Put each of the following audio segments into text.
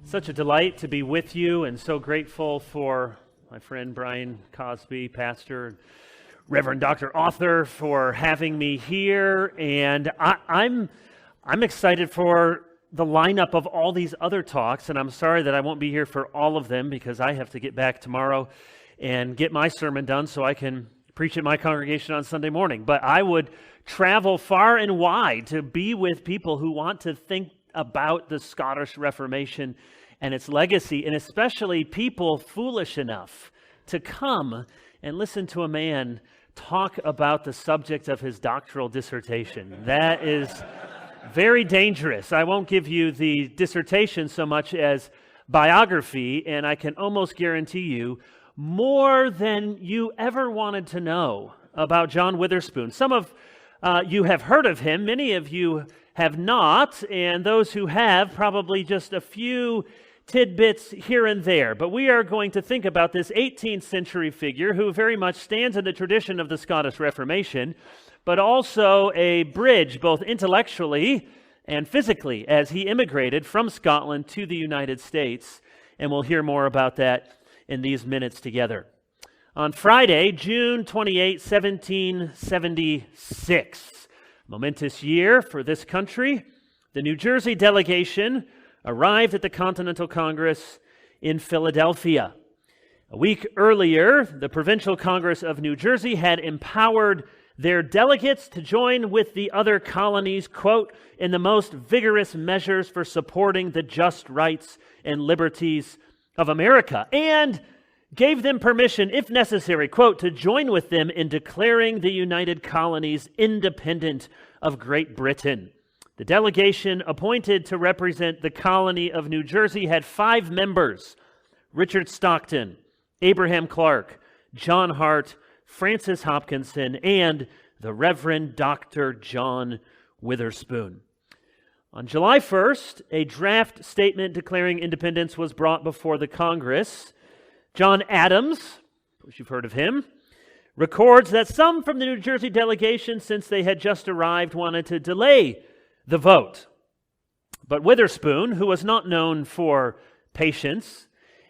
Such a delight to be with you, and so grateful for my friend Brian Cosby, pastor, Reverend Dr. Author, for having me here. And I'm excited for the lineup of all these other talks, and I'm sorry that I won't be here for all of them because I have to get back tomorrow and get my sermon done so I can preach at my congregation on Sunday morning. But I would travel far and wide to be with people who want to think about the Scottish Reformation and its legacy, and especially people foolish enough to come and listen to a man talk about the subject of his doctoral dissertation. That is very dangerous. I won't give you the dissertation so much as biography, and I can almost guarantee you more than you ever wanted to know about John Witherspoon. Some of you have heard of him, many of you have not, and those who have, probably just a few tidbits here and there. But we are going to think about this 18th century figure who very much stands in the tradition of the Scottish Reformation, but also a bridge both intellectually and physically as he immigrated from Scotland to the United States. And we'll hear more about that in these minutes together. On Friday, June 28, 1776, momentous year for this country, the New Jersey delegation arrived at the Continental Congress in Philadelphia. A week earlier, the Provincial Congress of New Jersey had empowered their delegates to join with the other colonies, quote, in the most vigorous measures for supporting the just rights and liberties of America, and gave them permission, if necessary, quote, to join with them in declaring the United Colonies independent of Great Britain. The delegation appointed to represent the colony of New Jersey had 5 members: Richard Stockton, Abraham Clark, John Hart, Francis Hopkinson, and the Reverend Dr. John Witherspoon. On July 1st, a draft statement declaring independence was brought before the Congress. John Adams, of course you've heard of him, records that some from the New Jersey delegation, since they had just arrived, wanted to delay the vote. But Witherspoon, who was not known for patience,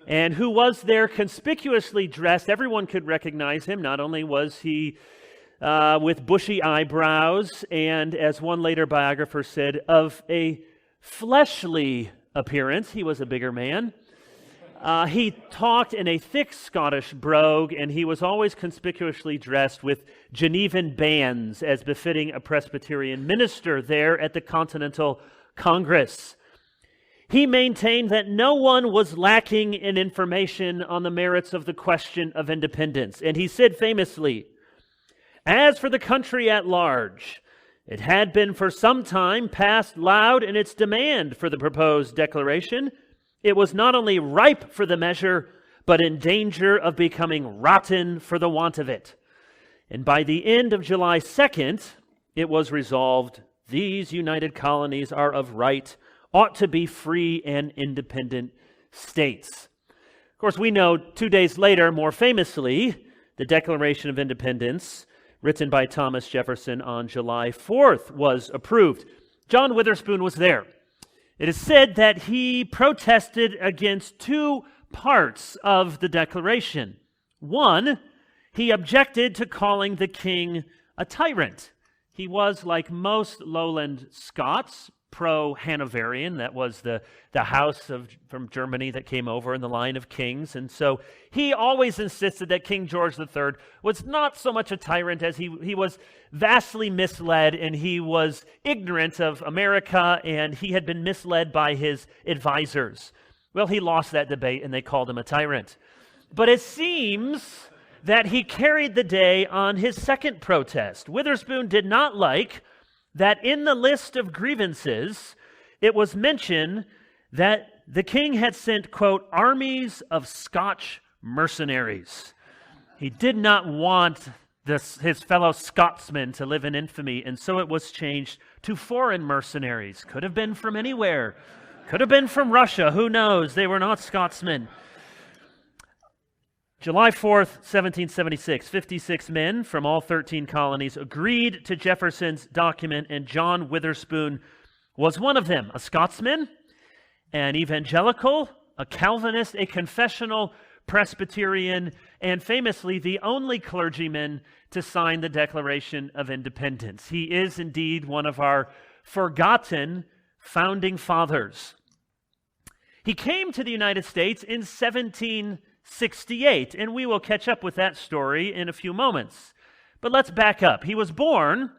and who was there conspicuously dressed, everyone could recognize him. Not only was he with bushy eyebrows, and as one later biographer said, of a fleshly appearance, he was a bigger man. He talked in a thick Scottish brogue, and he was always conspicuously dressed with Genevan bands, as befitting a Presbyterian minister there at the Continental Congress. He maintained that no one was lacking in information on the merits of the question of independence, and he said famously, "As for the country at large, it had been for some time past loud in its demand for the proposed declaration. It was not only ripe for the measure, but in danger of becoming rotten for the want of it. And by the end of July 2nd, it was resolved, these united colonies are of right, ought to be free and independent states." Of course, we know 2 days later, more famously, the Declaration of Independence, written by Thomas Jefferson on July 4th, was approved. John Witherspoon was there. It is said that he protested against 2 parts of the Declaration. One, he objected to calling the king a tyrant. He was, like most lowland Scots, pro-Hanoverian. That was the house from Germany that came over in the line of kings. And so he always insisted that King George III was not so much a tyrant as he was vastly misled, and he was ignorant of America, and he had been misled by his advisors. Well, he lost that debate, and they called him a tyrant. But it seems that he carried the day on his second protest. Witherspoon did not like that in the list of grievances, it was mentioned that the king had sent, quote, armies of Scotch mercenaries. He did not want his fellow Scotsmen to live in infamy, and so it was changed to foreign mercenaries. Could have been from anywhere. Could have been from Russia. Who knows? They were not Scotsmen. July 4th, 1776, 56 men from all 13 colonies agreed to Jefferson's document, and John Witherspoon was one of them, a Scotsman an evangelical, a Calvinist, a confessional Presbyterian, and famously the only clergyman to sign the Declaration of Independence. He is indeed one of our forgotten founding fathers. He came to the United States in 1768, and we will catch up with that story in a few moments. But let's back up. He was born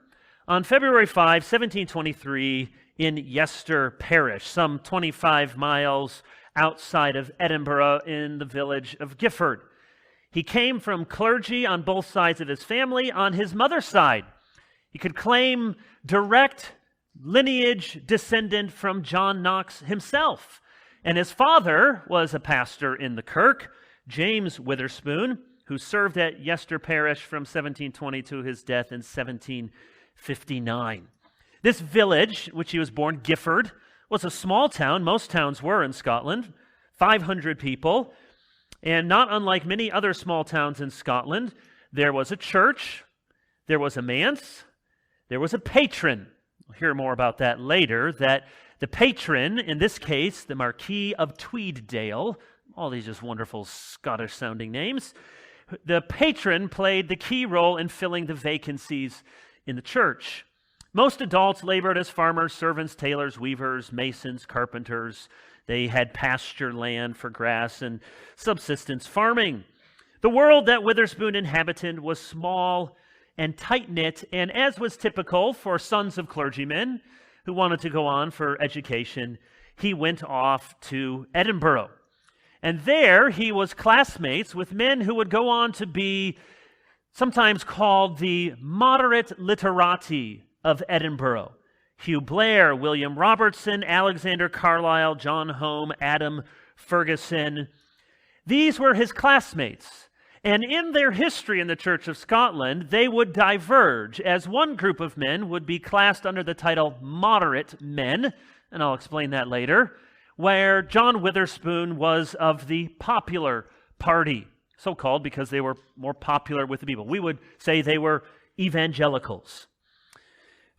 on February 5, 1723, in Yester Parish, some 25 miles outside of Edinburgh in the village of Gifford. He came from clergy on both sides of his family. On his mother's side, he could claim direct lineage descendant from John Knox himself. And his father was a pastor in the kirk, James Witherspoon, who served at Yester Parish from 1720 to his death in 1759. This village, which he was born, Gifford, was a small town. Most towns were in Scotland, 500 people. And not unlike many other small towns in Scotland, there was a church, there was a manse, there was a patron. We'll hear more about that later, that the patron, in this case, the Marquis of Tweeddale, all these just wonderful Scottish-sounding names, the patron played the key role in filling the vacancies in the church. Most adults labored as farmers, servants, tailors, weavers, masons, carpenters. They had pasture land for grass and subsistence farming. The world that Witherspoon inhabited was small and tight-knit, and as was typical for sons of clergymen who wanted to go on for education, he went off to Edinburgh. And there he was classmates with men who would go on to be sometimes called the moderate literati of Edinburgh. Hugh Blair, William Robertson, Alexander Carlyle, John Home, Adam Ferguson. These were his classmates. And in their history in the Church of Scotland, they would diverge, as one group of men would be classed under the title moderate men, and I'll explain that later, where John Witherspoon was of the popular party, so called because they were more popular with the people. We would say they were evangelicals.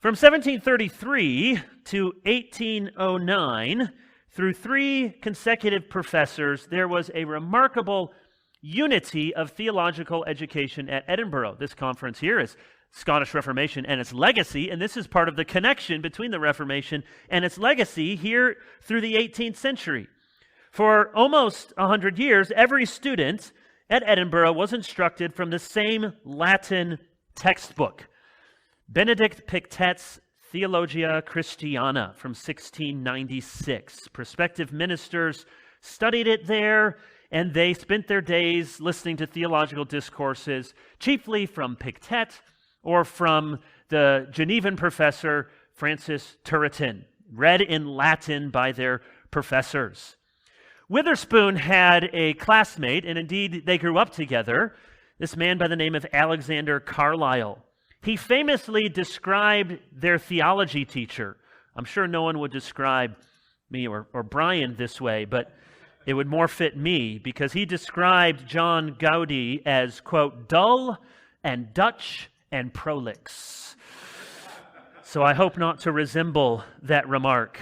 From 1733 to 1809, through 3 consecutive professors, there was a remarkable unity of theological education at Edinburgh. This conference here is Scottish Reformation and its legacy, and this is part of the connection between the Reformation and its legacy here through the 18th century. For almost 100 years, every student at Edinburgh was instructed from the same Latin textbook, Benedict Pictet's Theologia Christiana from 1696. Prospective ministers studied it there, and they spent their days listening to theological discourses, chiefly from Pictet or from the Genevan professor Francis Turretin, read in Latin by their professors. Witherspoon had a classmate, and indeed they grew up together, this man by the name of Alexander Carlyle. He famously described their theology teacher. I'm sure no one would describe me or Brian this way, but it would more fit me, because he described John Gowdy as, quote, dull and Dutch and prolix. So I hope not to resemble that remark.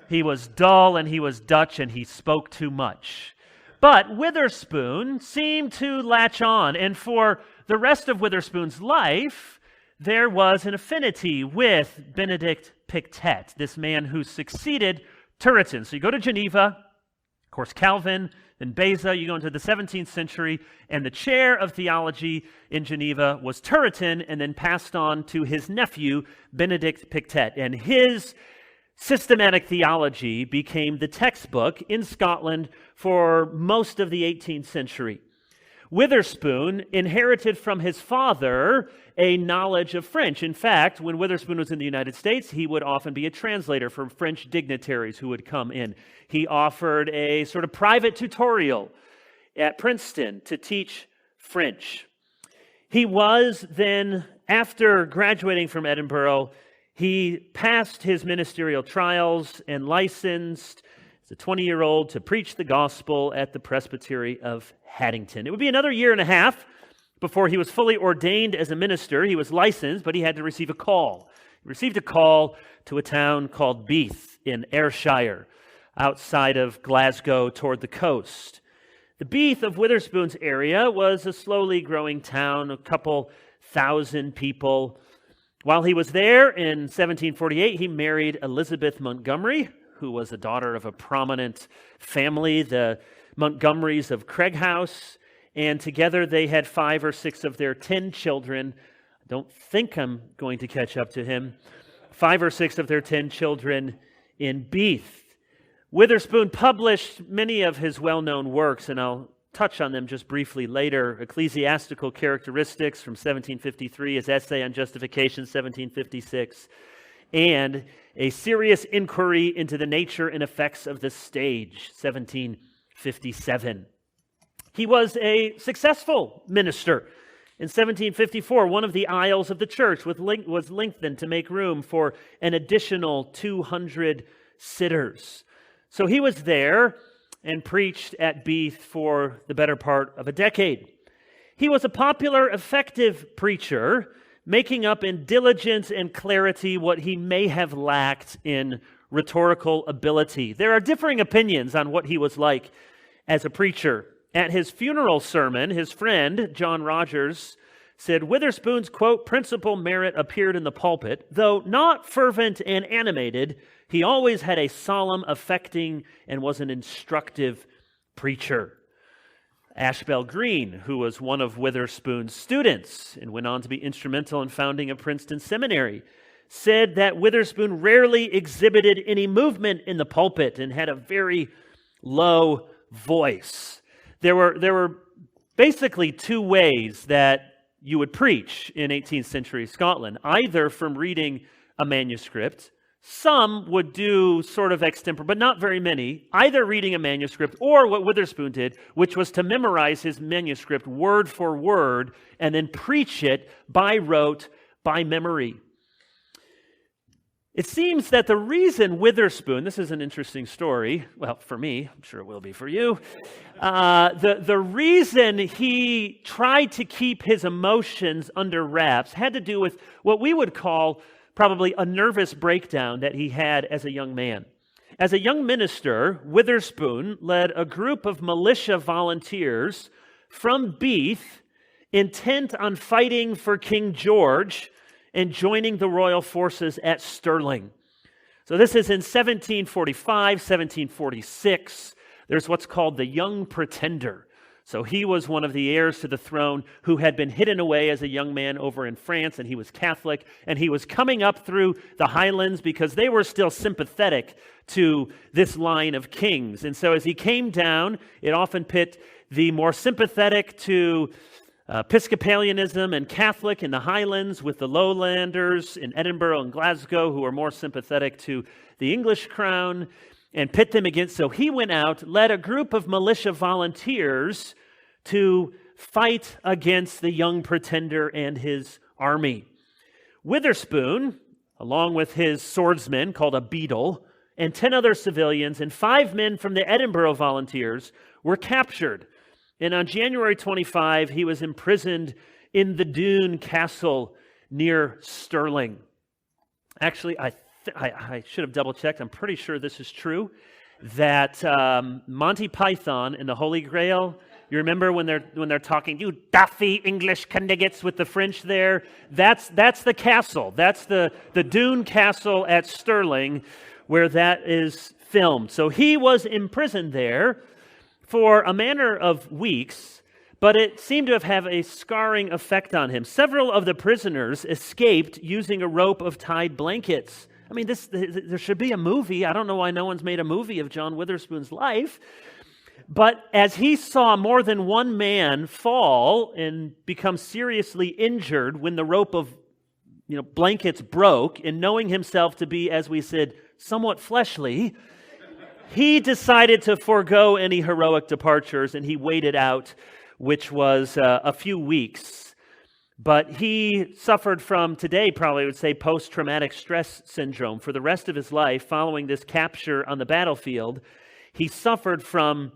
He was dull and he was Dutch and he spoke too much. But Witherspoon seemed to latch on, and for the rest of Witherspoon's life, there was an affinity with Benedict Pictet, this man who succeeded Turretin. So you go to Geneva, of course Calvin, then Beza, you go into the 17th century, and the chair of theology in Geneva was Turretin, and then passed on to his nephew, Benedict Pictet. And his systematic theology became the textbook in Scotland for most of the 18th century. Witherspoon inherited from his father a knowledge of French. In fact, when Witherspoon was in the United States, he would often be a translator for French dignitaries who would come in. He offered a sort of private tutorial at Princeton to teach French. He was then, after graduating from Edinburgh, he passed his ministerial trials and licensed as a 20-year-old to preach the gospel at the Presbytery of Haddington. It would be another year and a half before he was fully ordained as a minister. He was licensed, but he had to receive a call. He received a call to a town called Beath in Ayrshire. outside of Glasgow toward the coast. The Beath of Witherspoon's area was a slowly growing town, a couple thousand people. While he was there in 1748, he married Elizabeth Montgomery, who was a daughter of a prominent family, the Montgomerys of Craighouse, and together they had 5 or 6 of their 10 children. I don't think I'm going to catch up to him. 5 or 6 of their 10 children in Beath. Witherspoon published many of his well-known works, and I'll touch on them just briefly later. Ecclesiastical Characteristics from 1753, his essay on justification, 1756, and A Serious Inquiry into the Nature and Effects of the Stage, 1757. He was a successful minister. In 1754, one of the aisles of the church was lengthened to make room for an additional 200 sitters. So he was there and preached at Beath for the better part of a decade. He was a popular, effective preacher, making up in diligence and clarity what he may have lacked in rhetorical ability. There are differing opinions on what he was like as a preacher. At his funeral sermon, his friend, John Rogers, said, Witherspoon's, quote, principal merit appeared in the pulpit. Though not fervent and animated, he always had a solemn, affecting, and was an instructive preacher. Ashbel Green, who was one of Witherspoon's students and went on to be instrumental in founding a Princeton seminary, said that Witherspoon rarely exhibited any movement in the pulpit and had a very low voice. There were basically 2 ways that you would preach in 18th century Scotland, either from reading a manuscript. Some would do sort of extempore, but not very many, either reading a manuscript or what Witherspoon did, which was to memorize his manuscript word for word and then preach it by rote, by memory. It seems that the reason Witherspoon, this is an interesting story, well, for me, I'm sure it will be for you, the reason he tried to keep his emotions under wraps had to do with what we would call probably a nervous breakdown that he had as a young man. As a young minister, Witherspoon led a group of militia volunteers from Beath, intent on fighting for King George and joining the royal forces at Stirling. So this is in 1745, 1746. There's what's called the Young Pretender. So he was one of the heirs to the throne who had been hidden away as a young man over in France, and he was Catholic, and he was coming up through the Highlands because they were still sympathetic to this line of kings. And so as he came down, it often pit the more sympathetic to Episcopalianism and Catholic in the Highlands with the lowlanders in Edinburgh and Glasgow who are more sympathetic to the English crown and pit them against. So he went out, led a group of militia volunteers to fight against the Young Pretender and his army. Witherspoon, along with his swordsman called a beadle, and 10 other civilians and 5 men from the Edinburgh volunteers were captured. And on January 25, he was imprisoned in the Doon Castle near Stirling. Actually, I should have double-checked. I'm pretty sure this is true, that Monty Python and the Holy Grail, you remember when they're talking, you daffy English candidates with the French there? That's the castle. That's the Doon Castle at Stirling where that is filmed. So he was imprisoned there for a matter of weeks, but it seemed to have had a scarring effect on him. Several of the prisoners escaped using a rope of tied blankets. I mean, there should be a movie. I don't know why no one's made a movie of John Witherspoon's life. But as he saw more than one man fall and become seriously injured when the rope of blankets broke, and knowing himself to be, as we said, somewhat fleshly, he decided to forego any heroic departures, and he waited out, which was a few weeks. But he suffered from, today probably would say, post-traumatic stress syndrome. For the rest of his life, following this capture on the battlefield, he suffered from,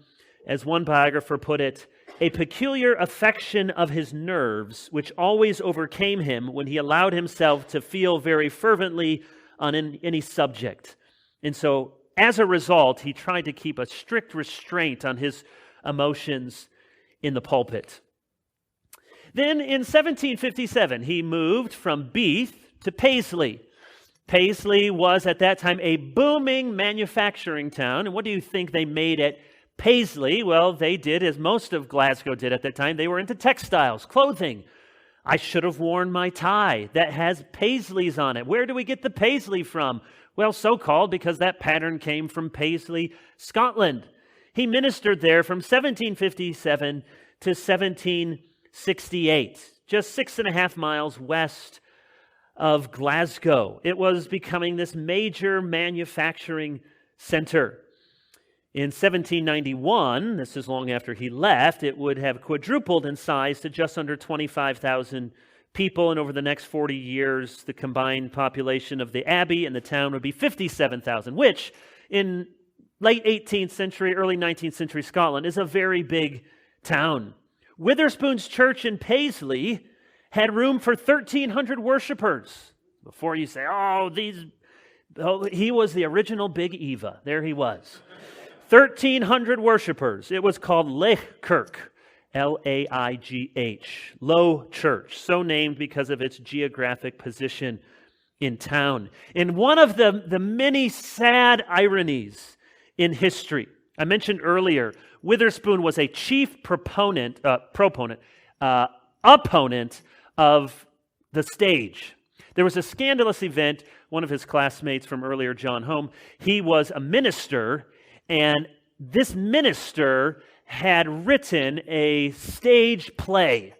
as one biographer put it, a peculiar affection of his nerves, which always overcame him when he allowed himself to feel very fervently on any subject. And so, as a result, he tried to keep a strict restraint on his emotions in the pulpit. Then in 1757, he moved from Beath to Paisley. Paisley was at that time a booming manufacturing town. And what do you think they made at Paisley? Well, they did as most of Glasgow did at that time. They were into textiles, clothing. I should have worn my tie that has Paisleys on it. Where do we get the Paisley from? Well, so-called because that pattern came from Paisley, Scotland. He ministered there from 1757 to 1768, just 6.5 miles west of Glasgow. It was becoming this major manufacturing center. In 1791, this is long after he left, it would have quadrupled in size to just under 25,000 people, and over the next 40 years, the combined population of the abbey and the town would be 57,000, which in late 18th century, early 19th century Scotland is a very big town. Witherspoon's church in Paisley had room for 1,300 worshipers. Before you say, he was the original Big Eva. There he was. 1,300 worshipers. It was called Laigh, L-A-I-G-H, Low Church, so named because of its geographic position in town. In one of the many sad ironies in history, I mentioned earlier, Witherspoon was a chief opponent of the stage. There was a scandalous event. One of his classmates from earlier, John Home, he was a minister, and this minister had written a stage play.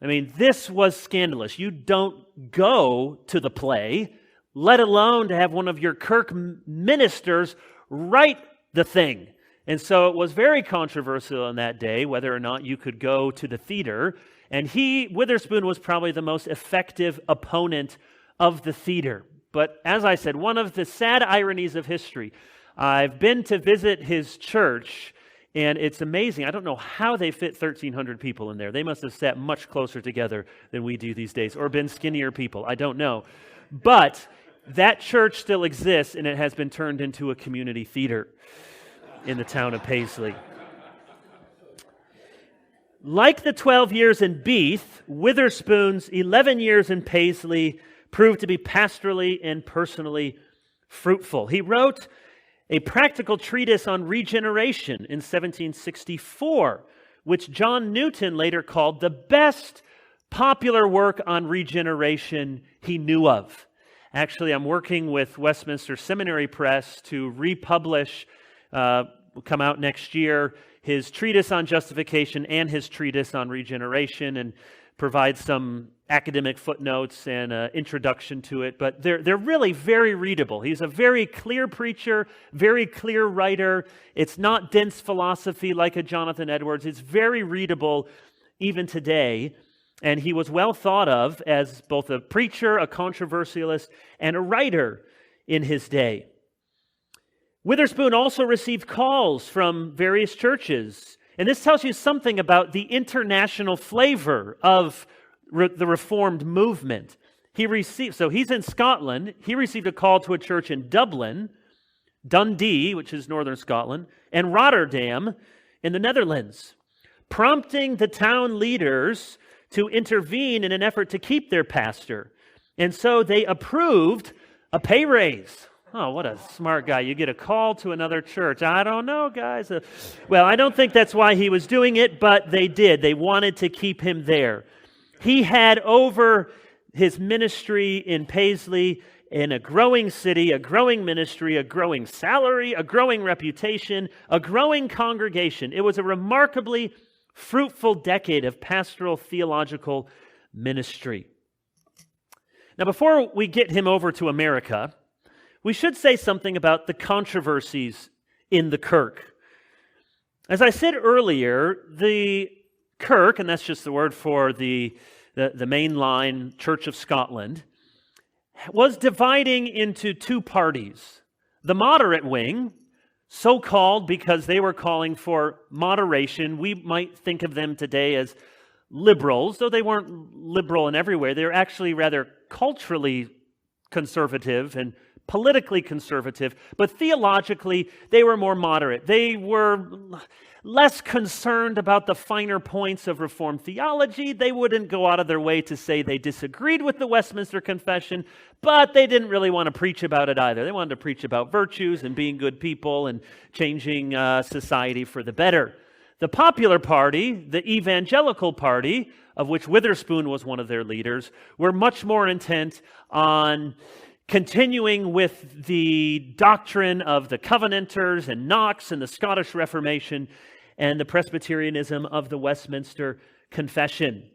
I mean, this was scandalous. You don't go to the play, let alone to have one of your Kirk ministers write the thing. And so it was very controversial on that day whether or not you could go to the theater. And Witherspoon was probably the most effective opponent of the theater. But as I said, one of the sad ironies of history, I've been to visit his church, and it's amazing. I don't know how they fit 1,300 people in there. They must have sat much closer together than we do these days, or been skinnier people. I don't know. But that church still exists, and it has been turned into a community theater in the town of Paisley. Like the 12 years in Beath, Witherspoon's 11 years in Paisley proved to be pastorally and personally fruitful. He wrote a practical treatise on regeneration in 1764, which John Newton later called the best popular work on regeneration he knew of. Actually, I'm working with Westminster Seminary Press to republish, will come out next year, his treatise on justification and his treatise on regeneration, and provide some academic footnotes and introduction to it, but they're really very readable. He's a very clear preacher, very clear writer. It's not dense philosophy like a Jonathan Edwards. It's very readable even today, and he was well thought of as both a preacher, a controversialist, and a writer in his day. Witherspoon also received calls from various churches, and this tells you something about the international flavor of the Reformed movement. So he's in Scotland. He received a call to a church in Dublin, Dundee, which is northern Scotland, and Rotterdam in the Netherlands, prompting the town leaders to intervene in an effort to keep their pastor. And so they approved a pay raise. Oh, what a smart guy. You get a call to another church. I don't know, guys. Well, I don't think that's why he was doing it, but they did. They wanted to keep him there. He had over his ministry in Paisley in a growing city, a growing ministry, a growing salary, a growing reputation, a growing congregation. It was a remarkably fruitful decade of pastoral theological ministry. Now, before we get him over to America, we should say something about the controversies in the Kirk. As I said earlier, the Kirk, and that's just the word for the mainline Church of Scotland, was dividing into two parties. The moderate wing, so-called because they were calling for moderation. We might think of them today as liberals, though they weren't liberal in every way. They were actually rather culturally conservative and politically conservative, but theologically, they were more moderate. They were less concerned about the finer points of Reformed theology. They wouldn't go out of their way to say they disagreed with the Westminster Confession, but they didn't really want to preach about it either. They wanted to preach about virtues and being good people and changing society for the better. The popular party, the evangelical party, of which Witherspoon was one of their leaders, were much more intent on continuing with the doctrine of the Covenanters and Knox and the Scottish Reformation and the Presbyterianism of the Westminster Confession.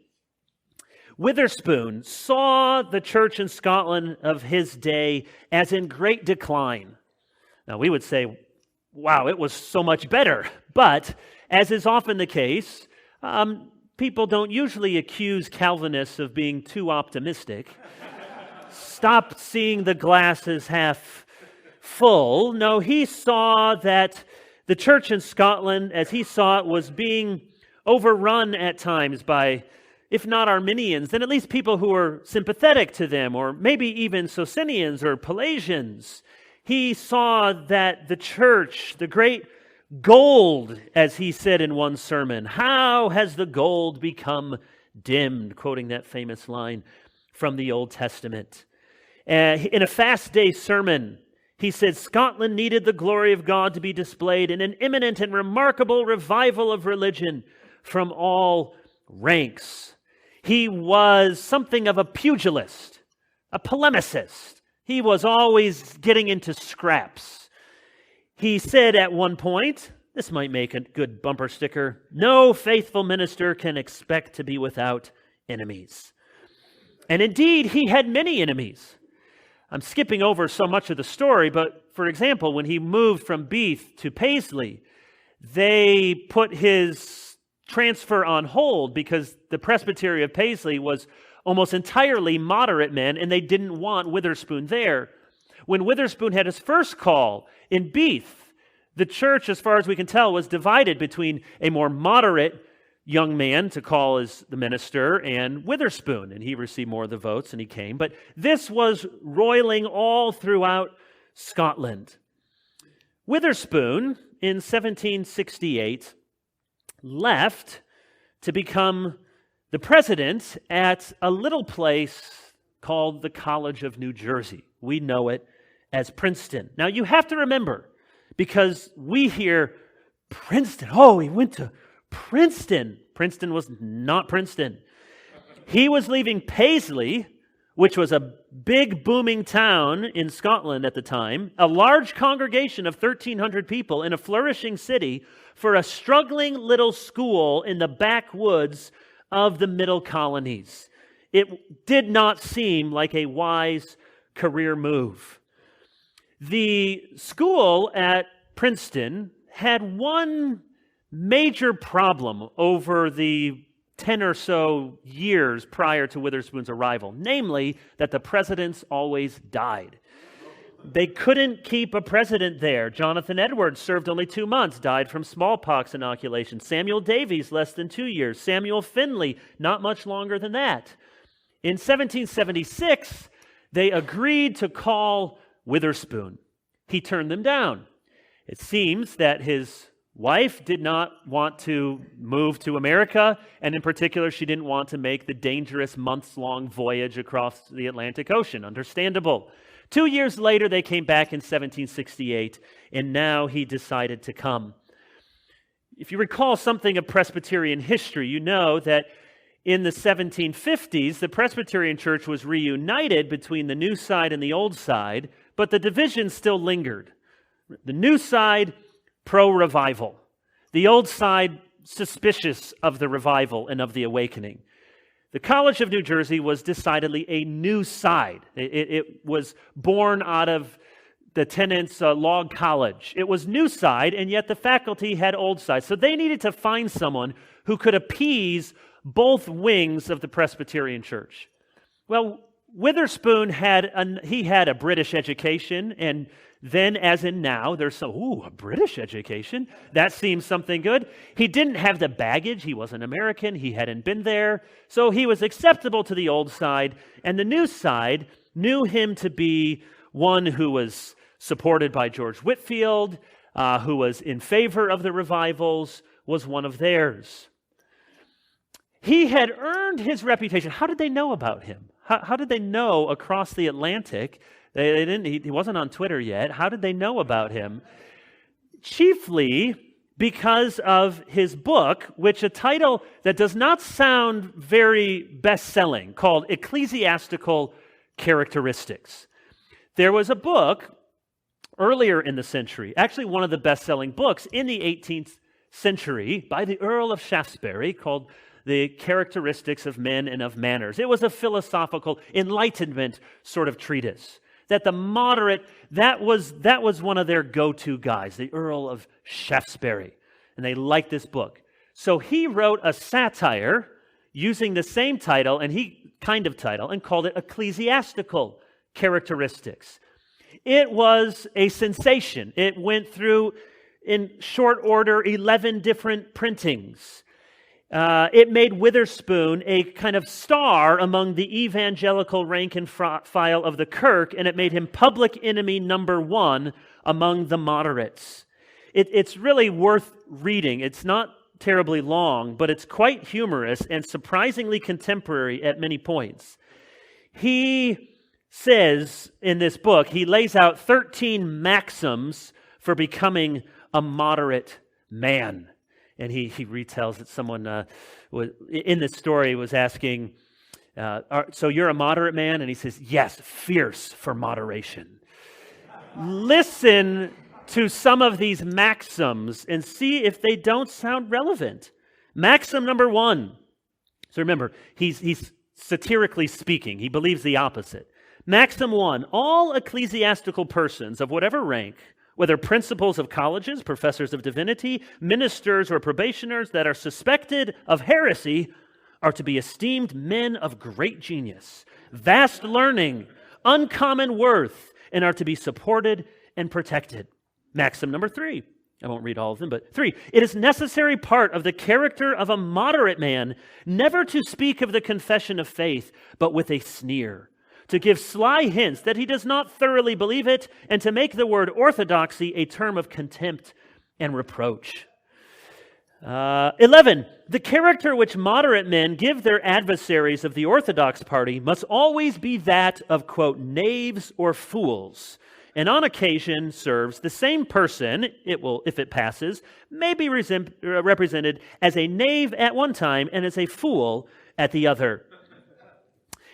Witherspoon saw the church in Scotland of his day as in great decline. Now, we would say, wow, it was so much better. But, as is often the case, people don't usually accuse Calvinists of being too optimistic. Stop seeing the glass as half full. No, he saw that the church in Scotland, as he saw it, was being overrun at times by, if not Arminians, then at least people who were sympathetic to them, or maybe even Socinians or Pelagians. He saw that the church, the great gold, as he said in one sermon, how has the gold become dimmed? Quoting that famous line from the Old Testament. In a fast day sermon, he said, Scotland needed the glory of God to be displayed in an imminent and remarkable revival of religion from all ranks. He was something of a pugilist, a polemicist. He was always getting into scraps. He said at one point, this might make a good bumper sticker, no faithful minister can expect to be without enemies. And indeed, he had many enemies. I'm skipping over so much of the story, but for example, when he moved from Beath to Paisley, they put his transfer on hold because the presbytery of Paisley was almost entirely moderate men, and they didn't want Witherspoon there. When Witherspoon had his first call in Beath, the church, as far as we can tell, was divided between a more moderate young man to call as the minister and Witherspoon, and he received more of the votes and he came. But this was roiling all throughout Scotland. Witherspoon, in 1768, left to become the president at a little place called the College of New Jersey. We know it as Princeton. Now, you have to remember, because we hear Princeton. Oh, he went to Princeton. Princeton was not Princeton. He was leaving Paisley, which was a big booming town in Scotland at the time, a large congregation of 1,300 people in a flourishing city, for a struggling little school in the backwoods of the middle colonies. It did not seem like a wise career move. The school at Princeton had one major problem over the 10 or so years prior to Witherspoon's arrival, namely that the presidents always died. They couldn't keep a president there. Jonathan Edwards served only 2 months, died from smallpox inoculation. Samuel Davies, less than 2 years. Samuel Finley, not much longer than that. In 1776, they agreed to call Witherspoon. He turned them down. It seems that his wife did not want to move to America, and in particular, she didn't want to make the dangerous months-long voyage across the Atlantic Ocean. Understandable. 2 years later, they came back in 1768, and now he decided to come. If you recall something of Presbyterian history, you know that in the 1750s, the Presbyterian Church was reunited between the new side and the old side, but the division still lingered. The new side, pro-revival. The old side, suspicious of the revival and of the awakening. The College of New Jersey was decidedly a new side. It was born out of the tenants' log college. It was new side, and yet the faculty had old side. So they needed to find someone who could appease both wings of the Presbyterian Church. Well, Witherspoon had a British education, and then, as in now, there's a British education. That seems something good. He didn't have the baggage. He wasn't American. He hadn't been there. So he was acceptable to the old side, and the new side knew him to be one who was supported by George Whitefield, who was in favor of the revivals, was one of theirs. He had earned his reputation. How did they know about him? How did they know across the Atlantic? He wasn't on Twitter yet. How did they know about him? Chiefly because of his book, which a title that does not sound very best-selling, called Ecclesiastical Characteristics. There was a book earlier in the century, actually one of the best-selling books in the 18th century by the Earl of Shaftesbury, called The Characteristics of Men and of Manners. It was a philosophical Enlightenment sort of treatise. That the moderate, that was one of their go-to guys, the Earl of Shaftesbury. And they liked this book. So he wrote a satire using the same title, and called it Ecclesiastical Characteristics. It was a sensation. It went through, in short order, 11 different printings. It made Witherspoon a kind of star among the evangelical rank and file of the Kirk, and it made him public enemy number one among the moderates. It's really worth reading. It's not terribly long, but it's quite humorous and surprisingly contemporary at many points. He says in this book, he lays out 13 maxims for becoming a moderate man. And he retells that someone in this story was asking, so you're a moderate man? And he says, yes, fierce for moderation. Listen to some of these maxims and see if they don't sound relevant. Maxim number 1. So remember, he's satirically speaking. He believes the opposite. Maxim 1, all ecclesiastical persons of whatever rank, whether principals of colleges, professors of divinity, ministers, or probationers that are suspected of heresy, are to be esteemed men of great genius, vast learning, uncommon worth, and are to be supported and protected. Maxim number 3. I won't read all of them, but 3. It is necessary part of the character of a moderate man never to speak of the confession of faith, but with a sneer, to give sly hints that he does not thoroughly believe it, and to make the word orthodoxy a term of contempt and reproach. 11, the character which moderate men give their adversaries of the Orthodox party must always be that of, quote, knaves or fools, and on occasion serves the same person, it will, if it passes, may be represented as a knave at one time and as a fool at the other.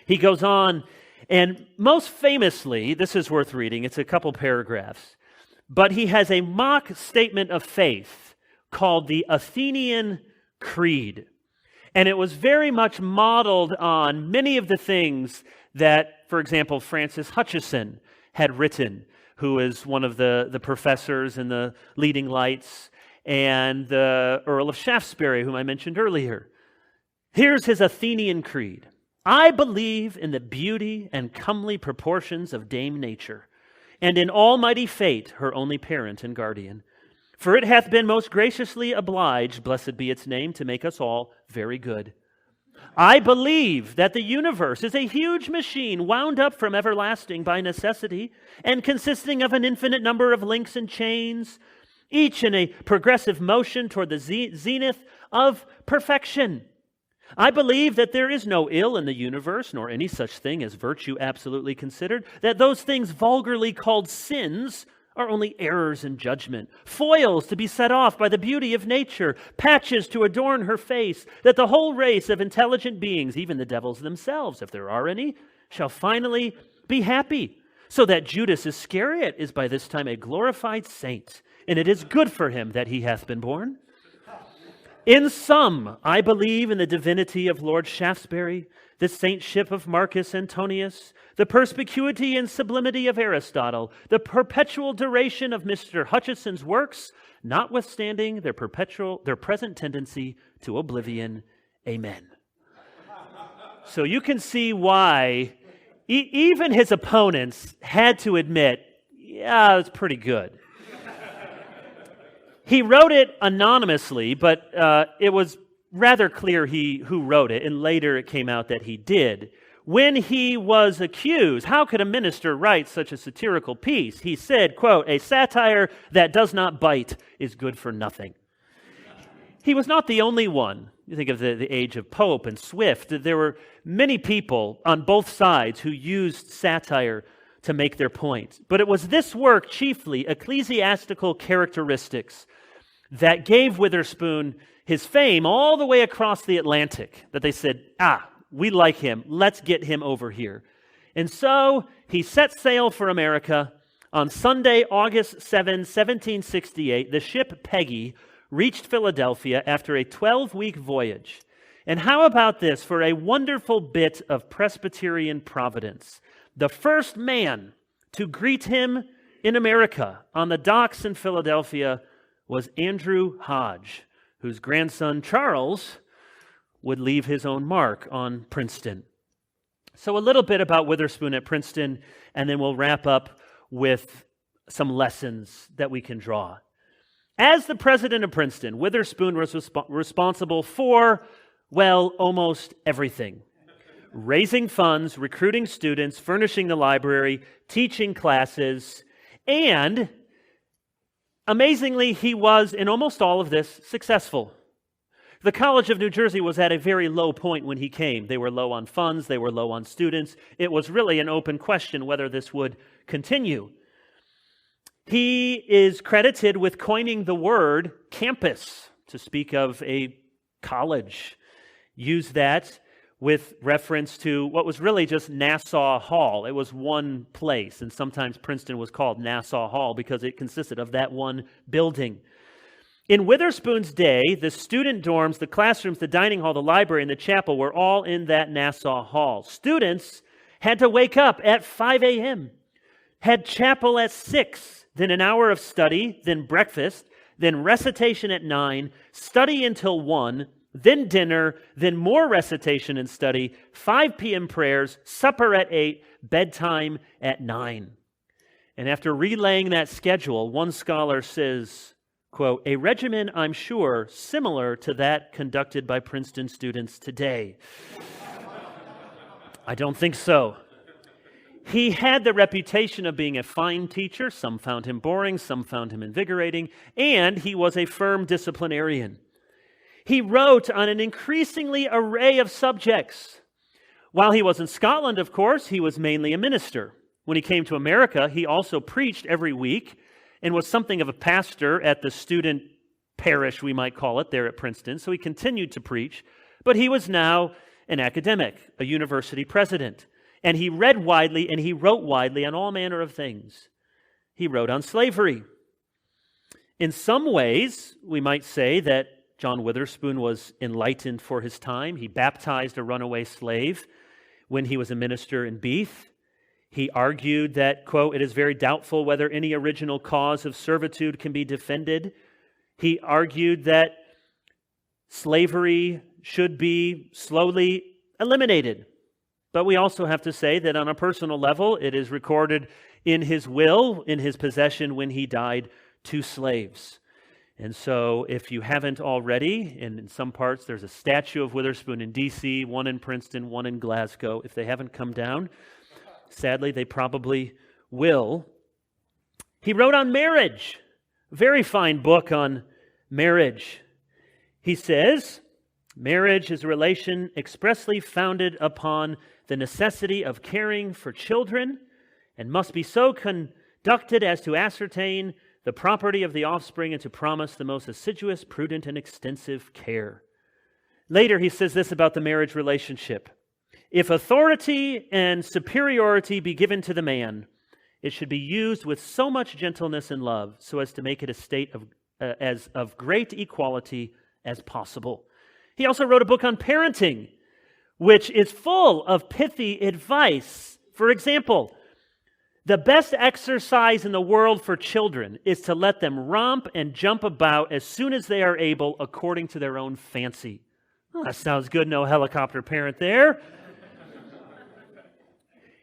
He goes on, and most famously, this is worth reading, it's a couple paragraphs, but he has a mock statement of faith called the Athenian Creed. And it was very much modeled on many of the things that, for example, Francis Hutcheson had written, who is one of the professors in the Leading Lights, and the Earl of Shaftesbury, whom I mentioned earlier. Here's his Athenian Creed. I believe in the beauty and comely proportions of Dame Nature, and in almighty Fate, her only parent and guardian. For it hath been most graciously obliged, blessed be its name, to make us all very good. I believe that the universe is a huge machine wound up from everlasting by necessity, and consisting of an infinite number of links and chains, each in a progressive motion toward the zenith of perfection. I believe that there is no ill in the universe, nor any such thing as virtue absolutely considered, that those things vulgarly called sins are only errors in judgment, foils to be set off by the beauty of nature, patches to adorn her face, that the whole race of intelligent beings, even the devils themselves, if there are any, shall finally be happy, so that Judas Iscariot is by this time a glorified saint, and it is good for him that he hath been born. In sum, I believe in the divinity of Lord Shaftesbury, the saintship of Marcus Antonius, the perspicuity and sublimity of Aristotle, the perpetual duration of Mr. Hutcheson's works, notwithstanding their present tendency to oblivion. Amen. So you can see why even his opponents had to admit, yeah, it's pretty good. He wrote it anonymously, but it was rather clear who wrote it, and later it came out that he did. When he was accused, how could a minister write such a satirical piece? He said, quote, "A satire that does not bite is good for nothing." He was not the only one. You think of the age of Pope and Swift. There were many people on both sides who used satire to make their point. But it was this work, chiefly ecclesiastical characteristics, that gave Witherspoon his fame all the way across the Atlantic, that they said, we like him, let's get him over here. And so he set sail for America. On Sunday, August 7, 1768, the ship Peggy reached Philadelphia after a 12-week voyage. And how about this for a wonderful bit of Presbyterian providence? The first man to greet him in America on the docks in Philadelphia was Andrew Hodge, whose grandson Charles would leave his own mark on Princeton. So a little bit about Witherspoon at Princeton, and then we'll wrap up with some lessons that we can draw. As the president of Princeton, Witherspoon was responsible for, well, almost everything. Raising funds, recruiting students, furnishing the library, teaching classes, and amazingly, he was, in almost all of this, successful. The College of New Jersey was at a very low point when he came. They were low on funds, they were low on students. It was really an open question whether this would continue. He is credited with coining the word campus to speak of a college. Use that with reference to what was really just Nassau Hall. It was one place, and sometimes Princeton was called Nassau Hall because it consisted of that one building. In Witherspoon's day, the student dorms, the classrooms, the dining hall, the library, and the chapel were all in that Nassau Hall. Students had to wake up at 5 a.m., had chapel at 6, then an hour of study, then breakfast, then recitation at 9, study until 1, then dinner, then more recitation and study, 5 p.m. prayers, supper at 8, bedtime at 9. And after relaying that schedule, one scholar says, quote, "A regimen, I'm sure, similar to that conducted by Princeton students today." I don't think so. He had the reputation of being a fine teacher. Some found him boring, some found him invigorating, and he was a firm disciplinarian. He wrote on an increasingly array of subjects. While he was in Scotland, of course, he was mainly a minister. When he came to America, he also preached every week and was something of a pastor at the student parish, we might call it, there at Princeton. So he continued to preach, but he was now an academic, a university president. And he read widely and he wrote widely on all manner of things. He wrote on slavery. In some ways, we might say that John Witherspoon was enlightened for his time. He baptized a runaway slave when he was a minister in Beath. He argued that, quote, "It is very doubtful whether any original cause of servitude can be defended." He argued that slavery should be slowly eliminated. But we also have to say that on a personal level, it is recorded in his will, in his possession when he died, 2 slaves. And so if you haven't already, and in some parts there's a statue of Witherspoon in D.C., one in Princeton, one in Glasgow. If they haven't come down, sadly they probably will. He wrote on marriage, a very fine book on marriage. He says, "Marriage is a relation expressly founded upon the necessity of caring for children and must be so conducted as to ascertain the property of the offspring and to promise the most assiduous, prudent, and extensive care." Later, he says this about the marriage relationship. "If authority and superiority be given to the man, it should be used with so much gentleness and love so as to make it a state of great equality as possible." He also wrote a book on parenting, which is full of pithy advice. For example, the best exercise in the world for children is to let them romp and jump about as soon as they are able according to their own fancy. Oh, that sounds good, no helicopter parent there.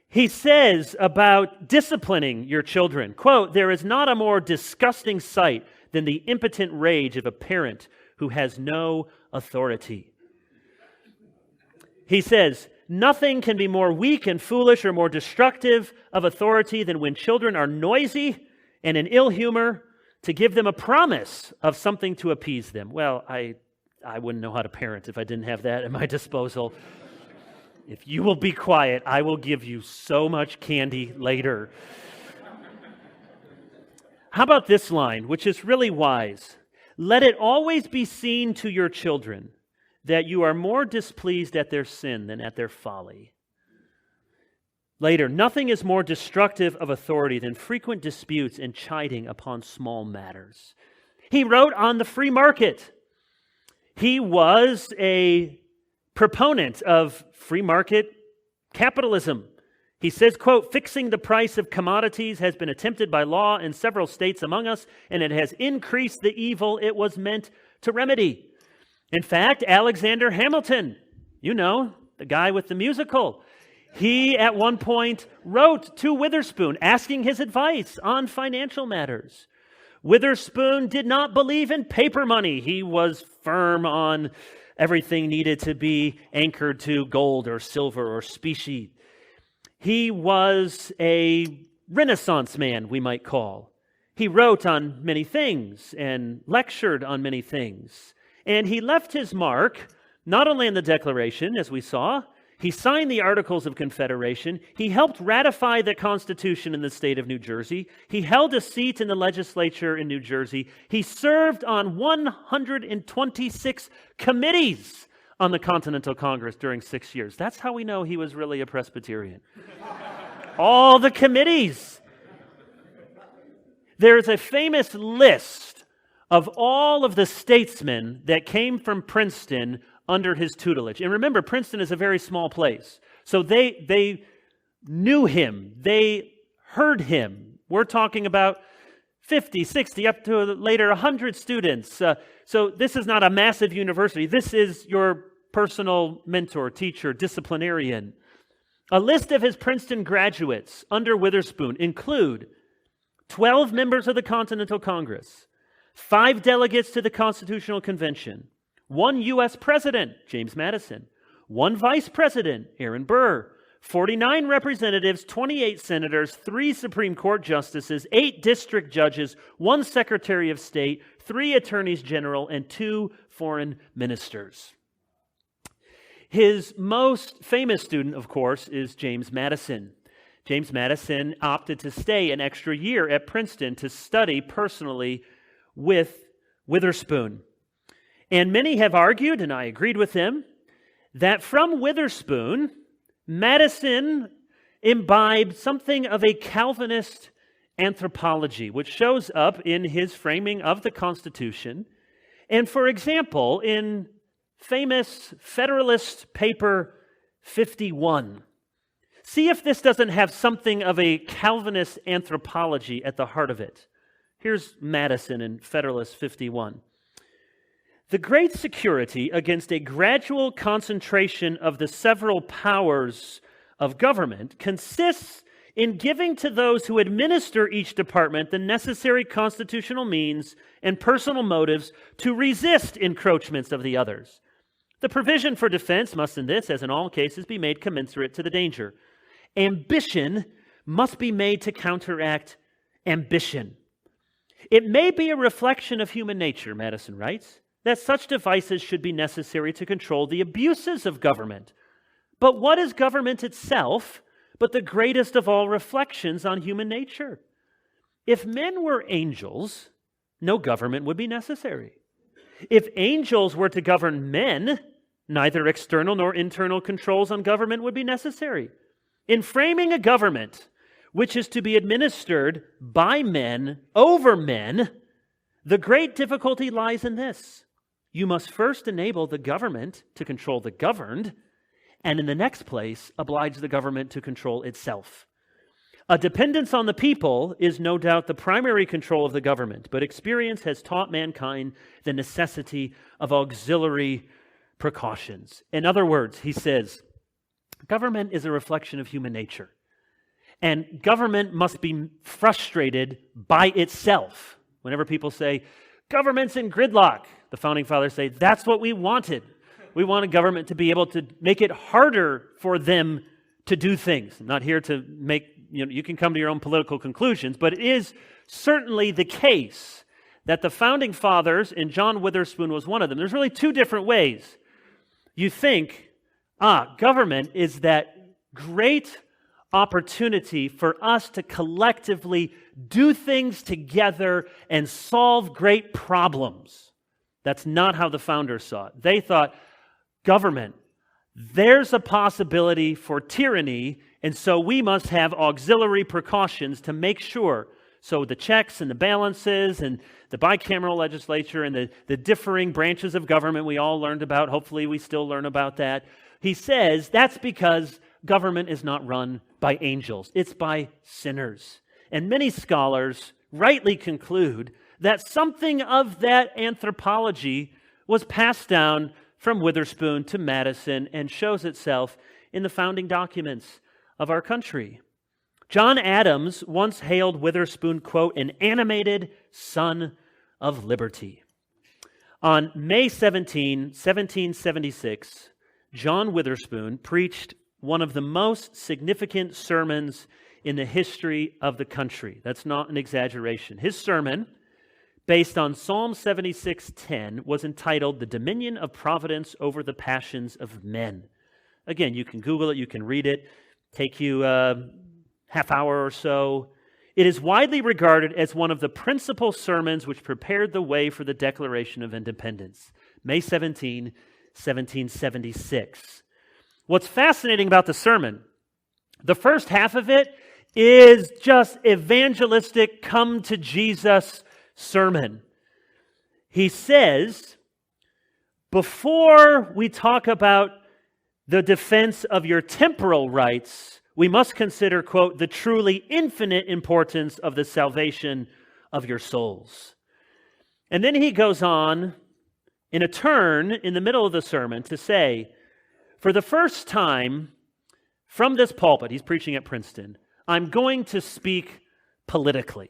He says about disciplining your children, quote, "There is not a more disgusting sight than the impotent rage of a parent who has no authority." He says, nothing can be more weak and foolish or more destructive of authority than when children are noisy and in ill humor to give them a promise of something to appease them. Well, I wouldn't know how to parent if I didn't have that at my disposal. If you will be quiet, I will give you so much candy later. How about this line, which is really wise? Let it always be seen to your children that you are more displeased at their sin than at their folly. Later, nothing is more destructive of authority than frequent disputes and chiding upon small matters. He wrote on the free market. He was a proponent of free market capitalism. He says, quote, fixing the price of commodities has been attempted by law in several states among us, and it has increased the evil it was meant to remedy. In fact, Alexander Hamilton, you know, the guy with the musical, he at one point wrote to Witherspoon asking his advice on financial matters. Witherspoon did not believe in paper money. He was firm on everything needed to be anchored to gold or silver or specie. He was a Renaissance man, we might call. He wrote on many things and lectured on many things. And he left his mark, not only in the Declaration, as we saw, he signed the Articles of Confederation, he helped ratify the Constitution in the state of New Jersey, he held a seat in the legislature in New Jersey, he served on 126 committees on the Continental Congress during 6 years. That's how we know he was really a Presbyterian. All the committees. There's a famous list of all of the statesmen that came from Princeton under his tutelage. And remember, Princeton is a very small place. So they knew him. They heard him. We're talking about 50, 60, up to later 100 students. So this is not a massive university. This is your personal mentor, teacher, disciplinarian. A list of his Princeton graduates under Witherspoon include 12 members of the Continental Congress, 5 delegates to the Constitutional Convention, 1 U.S. President, James Madison, 1 Vice President, Aaron Burr, 49 representatives, 28 senators, 3 Supreme Court justices, 8 district judges, 1 Secretary of State, 3 attorneys general, and 2 foreign ministers. His most famous student, of course, is James Madison. James Madison opted to stay an extra year at Princeton to study personally with Witherspoon. And many have argued, and I agreed with them, that from Witherspoon, Madison imbibed something of a Calvinist anthropology, which shows up in his framing of the Constitution. And for example, in famous Federalist Paper 51. See if this doesn't have something of a Calvinist anthropology at the heart of it. Here's Madison in Federalist 51. The great security against a gradual concentration of the several powers of government consists in giving to those who administer each department the necessary constitutional means and personal motives to resist encroachments of the others. The provision for defense must in this, as in all cases, be made commensurate to the danger. Ambition must be made to counteract ambition. It may be a reflection of human nature, Madison writes, that such devices should be necessary to control the abuses of government. But what is government itself but the greatest of all reflections on human nature? If men were angels, no government would be necessary. If angels were to govern men, neither external nor internal controls on government would be necessary. In framing a government which is to be administered by men over men, the great difficulty lies in this. You must first enable the government to control the governed, and in the next place, oblige the government to control itself. A dependence on the people is no doubt the primary control of the government, but experience has taught mankind the necessity of auxiliary precautions. In other words, he says, government is a reflection of human nature, and government must be frustrated by itself. Whenever people say, government's in gridlock, the Founding Fathers say, that's what we wanted. We want a government to be able to make it harder for them to do things. I'm not here to make, you can come to your own political conclusions, but it is certainly the case that the founding fathers, and John Witherspoon was one of them, there's really two different ways. You think, government is that great opportunity for us to collectively do things together and solve great problems. That's not how the founders saw it. They thought, government, there's a possibility for tyranny, and so we must have auxiliary precautions to make sure. So the checks and the balances and the bicameral legislature and the differing branches of government we all learned about, hopefully we still learn about that. He says that's because government is not run by angels, it's by sinners. And many scholars rightly conclude that something of that anthropology was passed down from Witherspoon to Madison and shows itself in the founding documents of our country. John Adams once hailed Witherspoon, quote, an animated son of liberty. On May 17, 1776, John Witherspoon preached one of the most significant sermons in the history of the country. That's not an exaggeration. His sermon, based on Psalm 76:10, was entitled, "The Dominion of Providence Over the Passions of Men." Again, you can Google it, you can read it, take you half hour or so. It is widely regarded as one of the principal sermons which prepared the way for the Declaration of Independence, May 17, 1776. What's fascinating about the sermon, the first half of it is just evangelistic, come to Jesus sermon. He says, before we talk about the defense of your temporal rights, we must consider, quote, the truly infinite importance of the salvation of your souls. And then he goes on in a turn in the middle of the sermon to say, for the first time from this pulpit, he's preaching at Princeton, I'm going to speak politically.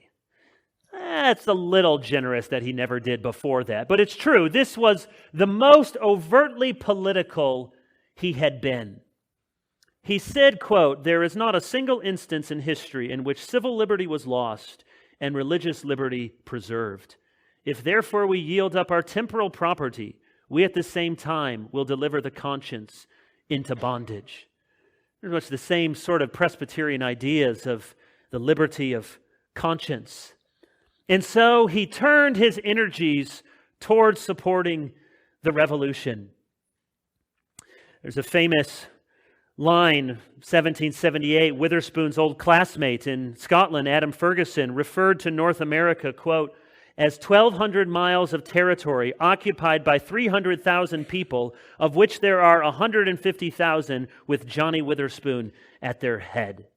That's a little generous that he never did before that, but it's true. This was the most overtly political he had been. He said, quote, there is not a single instance in history in which civil liberty was lost and religious liberty preserved. If therefore we yield up our temporal property, we at the same time will deliver the conscience into bondage. Very much the same sort of Presbyterian ideas of the liberty of conscience. And so he turned his energies towards supporting the revolution. There's a famous line, 1778, Witherspoon's old classmate in Scotland, Adam Ferguson, referred to North America, quote, as 1,200 miles of territory occupied by 300,000 people, of which there are 150,000 with Johnny Witherspoon at their head.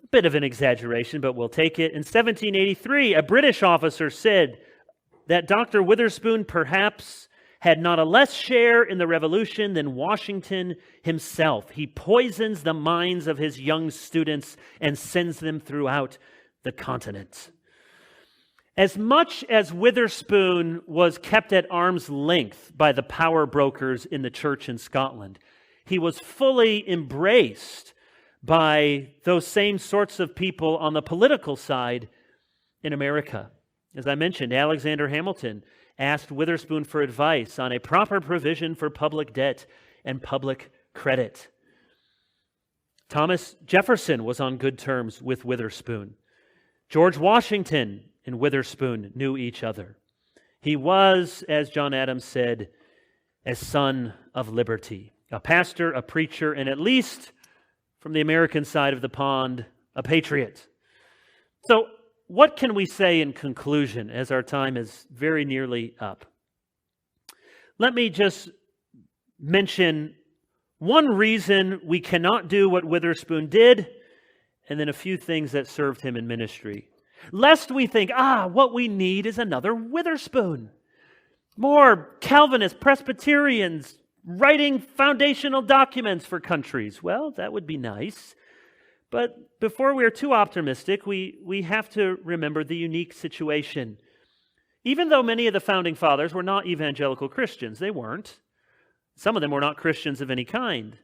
A bit of an exaggeration, but we'll take it. In 1783, a British officer said that Dr. Witherspoon perhaps had not a less share in the revolution than Washington himself. He poisons the minds of his young students and sends them throughout the continent. As much as Witherspoon was kept at arm's length by the power brokers in the church in Scotland, he was fully embraced by those same sorts of people on the political side in America. As I mentioned, Alexander Hamilton asked Witherspoon for advice on a proper provision for public debt and public credit. Thomas Jefferson was on good terms with Witherspoon. George Washington and Witherspoon knew each other. He was, as John Adams said, a son of liberty, a pastor, a preacher, and at least from the American side of the pond, a patriot. So, what can we say in conclusion as our time is very nearly up? Let me just mention one reason we cannot do what Witherspoon did, and then a few things that served him in ministry. Lest we think, what we need is another Witherspoon. More Calvinist Presbyterians writing foundational documents for countries. Well, that would be nice. But before we are too optimistic, we have to remember the unique situation. Even though many of the founding fathers were not evangelical Christians, they weren't. Some of them were not Christians of any kind.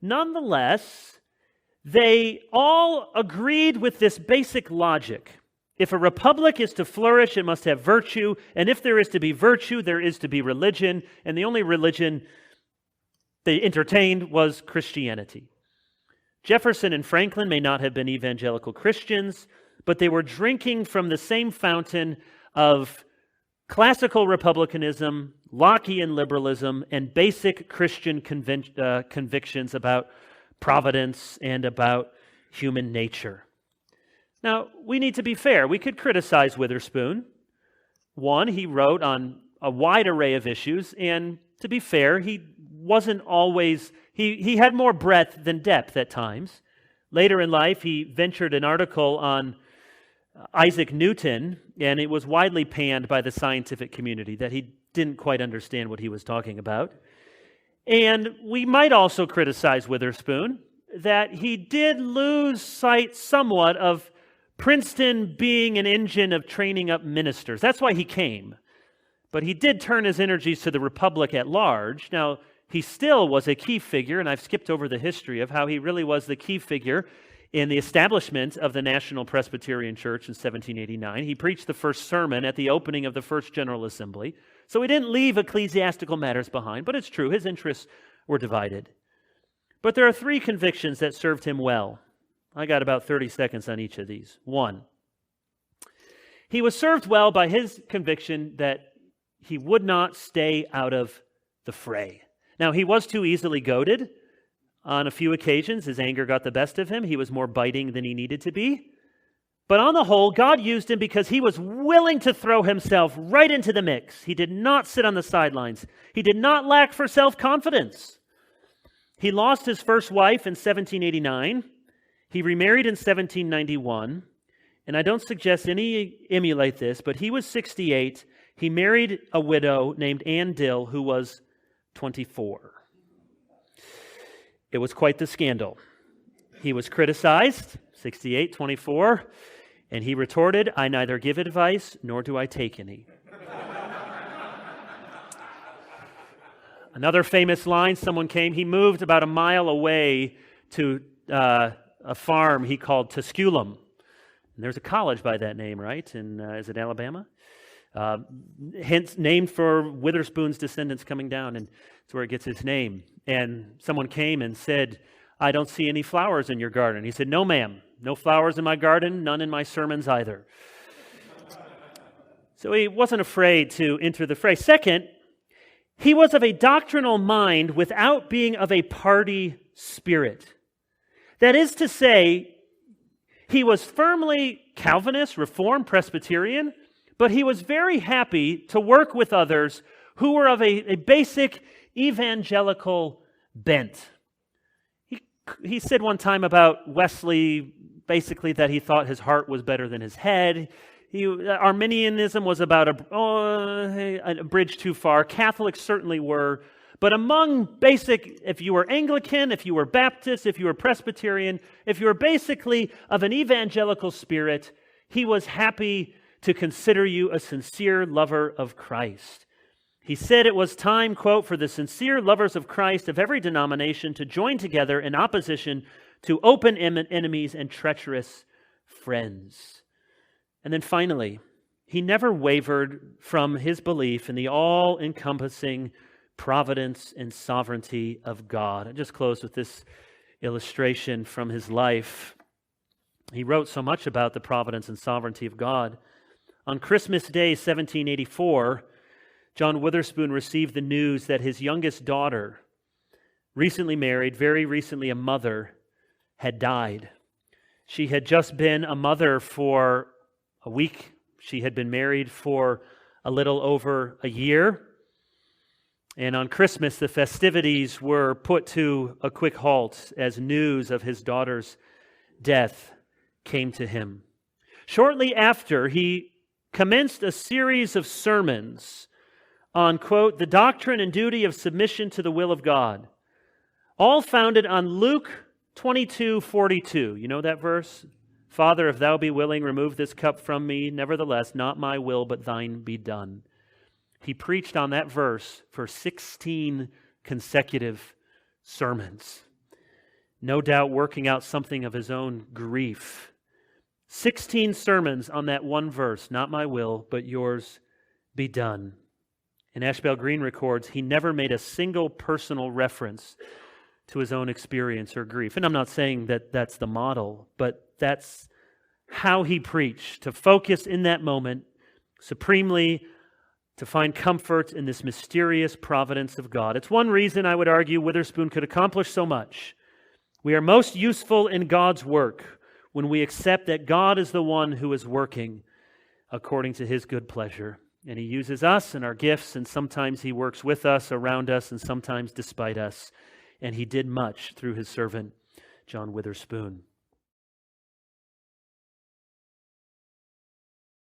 Nonetheless, they all agreed with this basic logic. If a republic is to flourish, it must have virtue, and if there is to be virtue, there is to be religion, and the only religion they entertained was Christianity. Jefferson and Franklin may not have been evangelical Christians, but they were drinking from the same fountain of classical republicanism, Lockean liberalism, and basic Christian convictions about providence and about human nature. Now, we need to be fair. We could criticize Witherspoon. One, he wrote on a wide array of issues, and to be fair, he wasn't always, he had more breadth than depth at times. Later in life, he ventured an article on Isaac Newton, and it was widely panned by the scientific community that he didn't quite understand what he was talking about. And we might also criticize Witherspoon that he did lose sight somewhat of Princeton being an engine of training up ministers. That's why he came. But he did turn his energies to the Republic at large. Now, he still was a key figure, and I've skipped over the history of how he really was the key figure in the establishment of the National Presbyterian Church in 1789. He preached the first sermon at the opening of the First General Assembly. So he didn't leave ecclesiastical matters behind, but it's true, his interests were divided. But there are three convictions that served him well. I got about 30 seconds on each of these. One, he was served well by his conviction that he would not stay out of the fray. Now, he was too easily goaded. On a few occasions, his anger got the best of him. He was more biting than he needed to be. But on the whole, God used him because he was willing to throw himself right into the mix. He did not sit on the sidelines. He did not lack for self-confidence. He lost his first wife in 1789. He remarried in 1791. And I don't suggest any emulate this, but he was 68. He married a widow named Ann Dill, who was 24. It was quite the scandal. He was criticized, 68, 24, and he retorted, "I neither give advice nor do I take any." Another famous line, someone came, he moved about a mile away to a farm he called Tusculum. And there's a college by that name, right? Is it Alabama? Hence named for Witherspoon's descendants coming down, and that's where it gets its name. And someone came and said, "I don't see any flowers in your garden." He said, "No, ma'am, no flowers in my garden, none in my sermons either." So he wasn't afraid to enter the fray. Second, he was of a doctrinal mind without being of a party spirit. That is to say, he was firmly Calvinist, Reformed, Presbyterian, but he was very happy to work with others who were of a basic evangelical bent. He said one time about Wesley, basically, that he thought his heart was better than his head. Arminianism was about a bridge too far. Catholics certainly were. But among basic, if you were Anglican, if you were Baptist, if you were Presbyterian, if you were basically of an evangelical spirit, he was happy to consider you a sincere lover of Christ. He said it was time, quote, "for the sincere lovers of Christ of every denomination to join together in opposition to open enemies and treacherous friends." And then finally, he never wavered from his belief in the all-encompassing providence and sovereignty of God. I just close with this illustration from his life. He wrote so much about the providence and sovereignty of God. On Christmas Day, 1784, John Witherspoon received the news that his youngest daughter, recently married, very recently a mother, had died. She had just been a mother for a week. She had been married for a little over a year. And on Christmas, the festivities were put to a quick halt as news of his daughter's death came to him. Shortly after, he commenced a series of sermons on, quote, "the doctrine and duty of submission to the will of God," all founded on Luke 22:42. You know that verse? "Father, if thou be willing, remove this cup from me. Nevertheless, not my will, but thine be done." He preached on that verse for 16 consecutive sermons. No doubt working out something of his own grief. 16 sermons on that one verse, not my will, but yours be done. And Ashbel Green records he never made a single personal reference to his own experience or grief. And I'm not saying that that's the model, but that's how he preached, to focus in that moment supremely, to find comfort in this mysterious providence of God. It's one reason I would argue Witherspoon could accomplish so much. We are most useful in God's work when we accept that God is the one who is working according to his good pleasure. And he uses us and our gifts, and sometimes he works with us, around us, and sometimes despite us. And he did much through his servant, John Witherspoon.